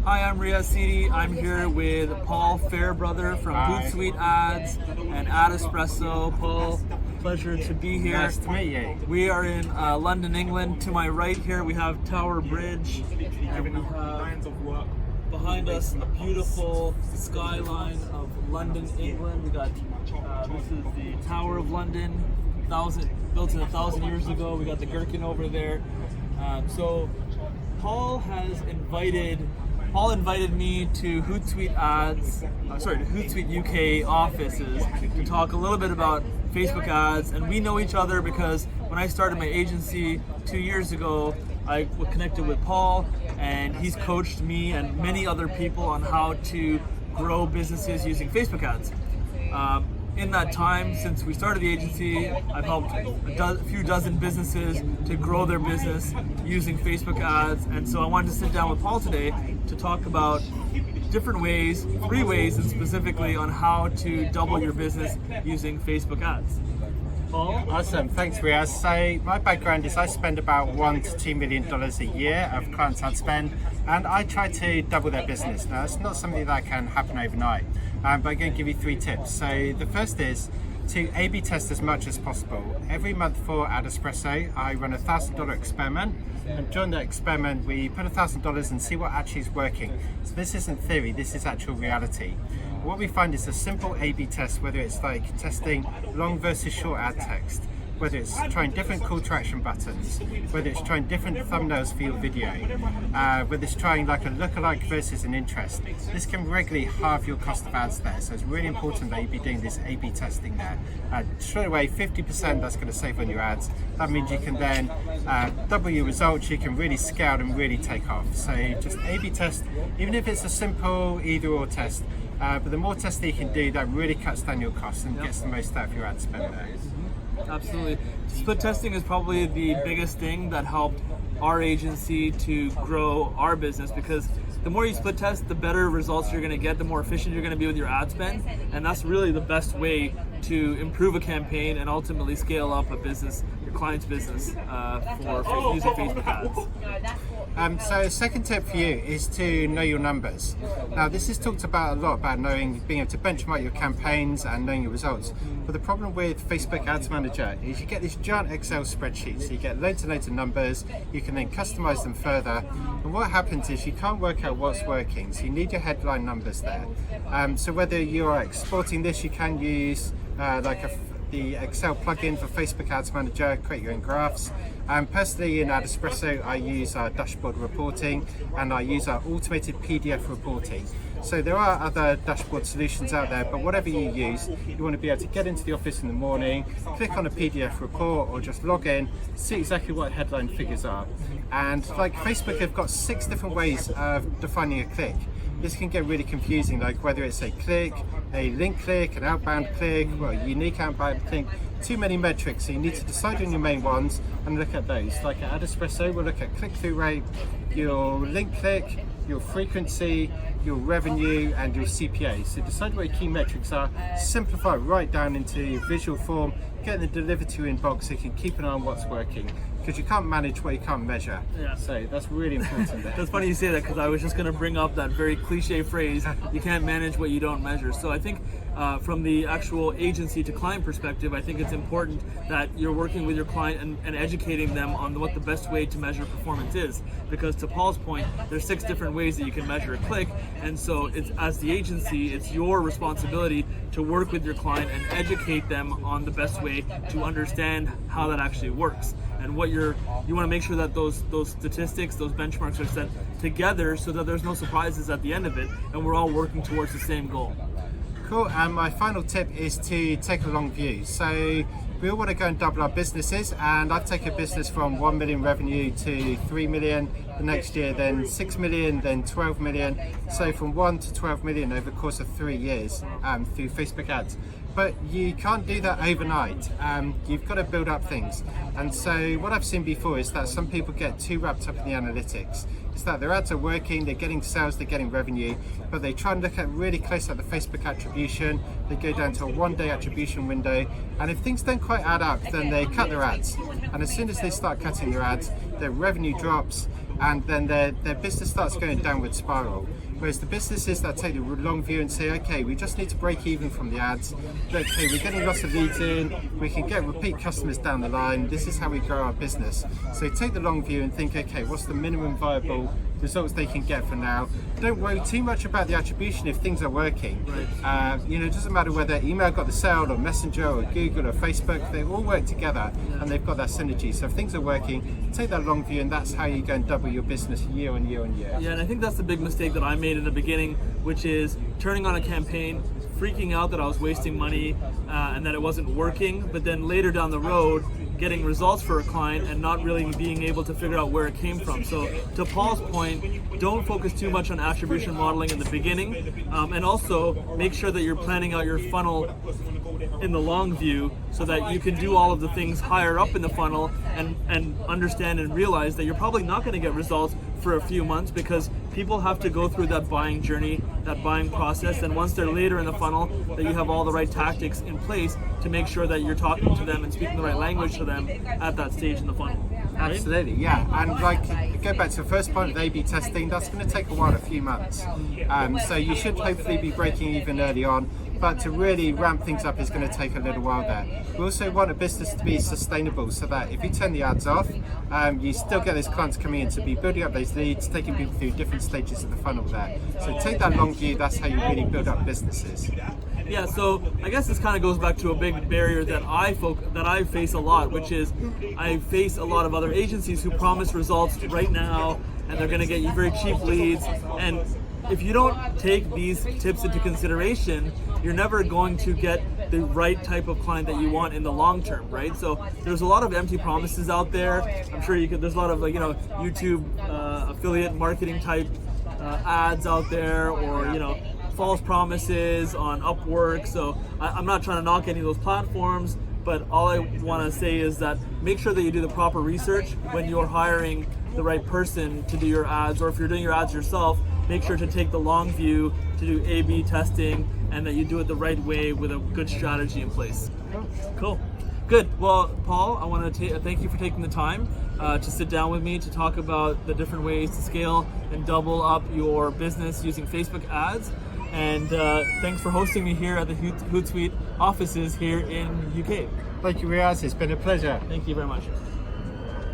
Hi, I'm Riaz Sidi. I'm here with Paul Fairbrother from Hootsuite Ads and Ad Espresso. Paul, pleasure to be here. Nice to meet you. We are in London, England. To my right here we have Tower Bridge, and we have behind us a beautiful skyline of London, England. We got this is the Tower of London, built in 1,000 years ago. We got the Gherkin over there. So Paul invited me to Hootsuite to Hootsuite UK offices to talk a little bit about Facebook ads. And we know each other because when I started my agency 2 years ago, I connected with Paul, and he's coached me and many other people on how to grow businesses using Facebook ads. In that time, since we started the agency, I've helped a few dozen businesses to grow their business using Facebook ads. And so I wanted to sit down with Paul today to talk about different ways, 3 ways and specifically on how to double your business using Facebook ads. Paul? Awesome, thanks Riaz. So my background is I spend about $1 to $2 million a year of clients ad spend, and I try to double their business. Now it's not something that can happen overnight, but I'm going to give you 3 tips. So the first is to A/B test as much as possible. Every month for Ad Espresso, I run a $1,000 experiment, and during that experiment we put $1,000 and see what actually is working. So this isn't theory, this is actual reality. What we find is a simple A/B test, whether it's like testing long versus short ad text, whether it's trying different call to action buttons, whether it's trying different thumbnails for your video, whether it's trying like a lookalike versus an interest. This can regularly halve your cost of ads there, so it's really important that you be doing this A/B testing there. Straight away, 50% that's going to save on your ads. That means you can then double your results, you can really scale and really take off. So just A/B test, even if it's a simple either or test, but the more tests that you can do, that really cuts down your costs and gets the most out of your ad spend there. Absolutely. Split testing is probably the biggest thing that helped our agency to grow our business, because the more you split test, the better results you're going to get, the more efficient you're going to be with your ad spend, and that's really the best way to improve a campaign and ultimately scale up a business, your client's business, for using Facebook ads. So second tip for you is to know your numbers. Now this is talked about a lot, about being able to benchmark your campaigns and knowing your results. But the problem with Facebook Ads Manager is you get this giant Excel spreadsheet. So you get loads and loads of numbers, you can then customize them further. And what happens is you can't work out what's working. So you need your headline numbers there. So whether you are exporting this, you can use the Excel plugin for Facebook Ads Manager, create your own graphs. Personally in Ad Espresso, I use our dashboard reporting and I use our automated PDF reporting. So there are other dashboard solutions out there, but whatever you use, you want to be able to get into the office in the morning, click on a PDF report or just log in, see exactly what headline figures are. And like Facebook have got 6 different ways of defining a click. This can get really confusing, like whether it's a click, a link click, an outbound click, or a unique outbound click. Too many metrics, so you need to decide on your main ones and look at those. Like at Ad Espresso, we'll look at click-through rate, your link click, your frequency, your revenue, and your CPA. So decide what your key metrics are, simplify it right down into visual form, get them delivered to your inbox so you can keep an eye on what's working. Because you can't manage what you can't measure. Yeah. So that's really important there. That's funny you say that, because I was just going to bring up that very cliche phrase, you can't manage what you don't measure. So I think from the actual agency to client perspective, I think it's important that you're working with your client and educating them on what the best way to measure performance is. Because to Paul's point, there's 6 different ways that you can measure a click, and so it's, as the agency, it's your responsibility to work with your client and educate them on the best way to understand how that actually works. And what you want to make sure that those statistics, those benchmarks are set together so that there's no surprises at the end of it, and we're all working towards the same goal. Cool, and my final tip is to take a long view. So we all want to go and double our businesses, and I've taken a business from 1 million revenue to 3 million the next year, then 6 million, then 12 million. So from 1 to 12 million over the course of 3 years through Facebook ads. But you can't do that overnight. You've got to build up things. And so what I've seen before is that some people get too wrapped up in the analytics. It's that their ads are working, they're getting sales, they're getting revenue, but they try and look at really close at the Facebook attribution. They go down to a 1-day attribution window, and if things don't quite add up, then they cut their ads. And as soon as they start cutting their ads, their revenue drops, and then their business starts going downward spiral. Whereas the businesses that take the long view and say, okay, we just need to break even from the ads. Okay, we're getting lots of leads in, we can get repeat customers down the line. This is how we grow our business. So take the long view and think, okay, what's the minimum viable results they can get for now? Don't worry too much about the attribution if things are working. Right. It doesn't matter whether email got the sale or Messenger or Google or Facebook, they all work together and they've got that synergy. So if things are working, take that long view, and that's how you go and double your business year on year on year. Yeah, and I think that's the big mistake that I made in the beginning, which is turning on a campaign, freaking out that I was wasting money and that it wasn't working, but then later down the road getting results for a client and not really being able to figure out where it came from. So to Paul's point, don't focus too much on attribution modeling in the beginning, and also make sure that you're planning out your funnel in the long view so that you can do all of the things higher up in the funnel and understand and realize that you're probably not going to get results for a few months, because people have to go through that buying journey, that buying process, and once they're later in the funnel, that you have all the right tactics in place to make sure that you're talking to them and speaking the right language to them at that stage in the funnel. Right? Absolutely, yeah. And go back to the first point of A/B testing, that's going to take a while, a few months. So you should hopefully be breaking even early on, but to really ramp things up is going to take a little while there. We also want a business to be sustainable, so that if you turn the ads off, you still get those clients coming in, to be building up those leads, taking people through different stages of the funnel there. So take that long view, that's how you really build up businesses. Yeah, so I guess this kind of goes back to a big barrier that I face a lot, which is I face a lot of other agencies who promise results right now, and they're going to get you very cheap leads. And if you don't take these tips into consideration, you're never going to get the right type of client that you want in the long term, right? So there's a lot of empty promises out there. I'm sure there's a lot of YouTube affiliate marketing type ads out there, or false promises on Upwork. So I'm not trying to knock any of those platforms, but all I want to say is that make sure that you do the proper research when you're hiring the right person to do your ads, or if you're doing your ads yourself, make sure to take the long view, to do A/B testing, and that you do it the right way with a good strategy in place. Cool. Good. Well, Paul, I want to thank you for taking the time to sit down with me to talk about the different ways to scale and double up your business using Facebook ads. And thanks for hosting me here at the Hootsuite offices here in UK. Thank you, Riaz. It's been a pleasure. Thank you very much.